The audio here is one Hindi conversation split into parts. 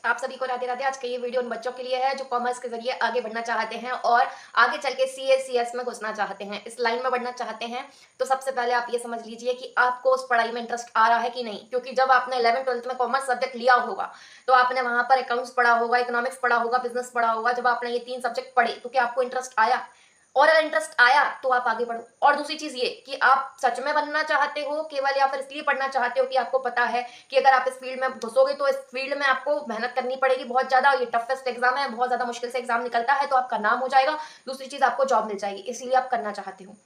आप सभी को राधे राधे। आज का ये वीडियो उन बच्चों के लिए है जो कॉमर्स के जरिए आगे बढ़ना चाहते हैं और आगे चल के सीए सीएस में घुसना चाहते हैं, इस लाइन में बढ़ना चाहते हैं। तो सबसे पहले आप ये समझ लीजिए कि आपको उस पढ़ाई में इंटरेस्ट आ रहा है कि नहीं, क्योंकि जब आपने 11th 12th में कॉमर्स सब्जेक्ट लिया होगा तो आपने वहां पर अकाउंट्स पढ़ा होगा, इकोनॉमिक्स पढ़ा होगा, बिजनेस पढ़ा होगा। जब आपने ये 3 सब्जेक्ट पढ़े तो क्या आपको इंटरेस्ट आया? और अगर इंटरेस्ट आया तो आप आगे बढ़ो। और दूसरी चीज ये कि आप सच में बनना चाहते हो केवल, या फिर इसलिए पढ़ना चाहते हो कि आपको पता है कि अगर आप इस फील्ड में घुसोगे तो इस फील्ड में आपको मेहनत करनी पड़ेगी बहुत ज्यादा, ये टफेस्ट एग्जाम है, बहुत ज्यादा मुश्किल से एग्जाम निकलता है, तो आपका नाम हो जाएगा। दूसरी चीज आपको जॉब मिल जाएगी, इसलिए आप करना चाहते हो।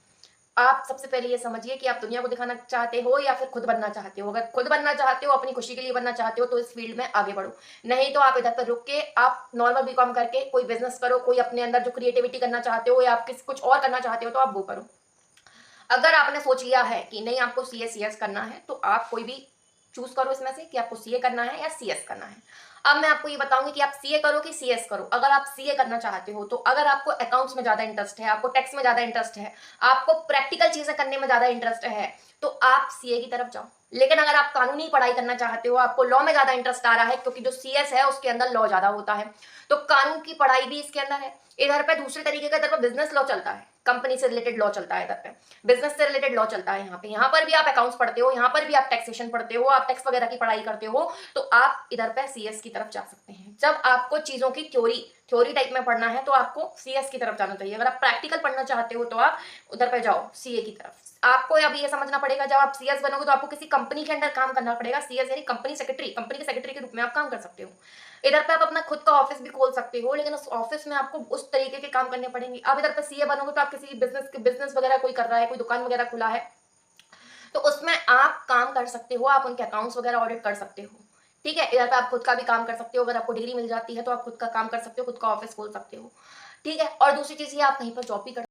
आप सबसे पहले ये समझिए कि आप दुनिया को दिखाना चाहते हो या फिर खुद बनना चाहते हो। अगर खुद बनना चाहते हो, अपनी खुशी के लिए बनना चाहते हो, तो इस फील्ड में आगे बढ़ो। नहीं तो आप इधर पर रुक के आप नॉर्मल बीकॉम करके कोई बिजनेस करो, कोई अपने अंदर जो क्रिएटिविटी करना चाहते हो या आप कुछ और करना चाहते हो तो आप वो करो। अगर आपने सोच लिया है कि नहीं आपको सीएस करना है तो आप कोई भी चूज करो इसमें से कि आपको सीए करना है या सीएस करना है। अब मैं आपको ये बताऊंगी कि आप सीए करो कि सीएस करो। अगर आप सीए करना चाहते हो तो अगर आपको अकाउंट्स में ज्यादा इंटरेस्ट है, आपको टैक्स में ज्यादा इंटरेस्ट है, आपको प्रैक्टिकल चीजें करने में ज्यादा इंटरेस्ट है, तो आप सीए की तरफ जाओ। लेकिन अगर आप कानूनी पढ़ाई करना चाहते हो, आपको लॉ में ज्यादा इंटरेस्ट आ रहा है, क्योंकि जो सीएस है उसके अंदर लॉ ज्यादा होता है, तो कानून की पढ़ाई भी इसके अंदर है। इधर पे दूसरे तरीके का, इधर पे बिजनेस लॉ चलता है, कंपनी से रिलेटेड लॉ चलता है, इधर पे बिजनेस से रिलेटेड लॉ चलता है। यहाँ पर भी आप अकाउंट्स पढ़ते हो, यहाँ पर भी आप टैक्सेशन पढ़ते हो, आप टैक्स वगैरह की पढ़ाई करते हो, तो आप इधर पे सीएस की तरफ जा सकते हैं। जब आपको चीजों की थ्योरी टाइप में पढ़ना है तो आपको सीएस की तरफ जाना चाहिए। अगर आप प्रैक्टिकल पढ़ना चाहते हो तो आप उधर पे जाओ, सीए की तरफ। आपको अभी ये समझना पड़ेगा, जब आप सीएस बनोगे तो आपको किसी कंपनी के अंदर काम करना पड़ेगा। सीएस यानी कंपनी सेक्रेटरी, कंपनी के सेक्रेटरी के रूप में आप काम कर सकते हो। इधर पे आप अपना खुद का ऑफिस भी खोल सकते हो, लेकिन उस ऑफिस में आपको उस तरीके के काम करने पड़ेंगे। अब इधर पे सीए बनोगे तो आप किसी बिजनेस वगैरह कोई कर रहा है, कोई दुकान वगैरह खुला है, तो उसमें आप काम कर सकते हो, आप उनके अकाउंट्स वगैरह ऑडिट कर सकते हो। ठीक है, इधर पे आप खुद का भी काम कर सकते हो। अगर आपको डिग्री मिल जाती है तो आप खुद का काम कर सकते हो, खुद का ऑफिस खोल सकते हो। ठीक है, और दूसरी चीज ये आप कहीं पर जॉब भी कर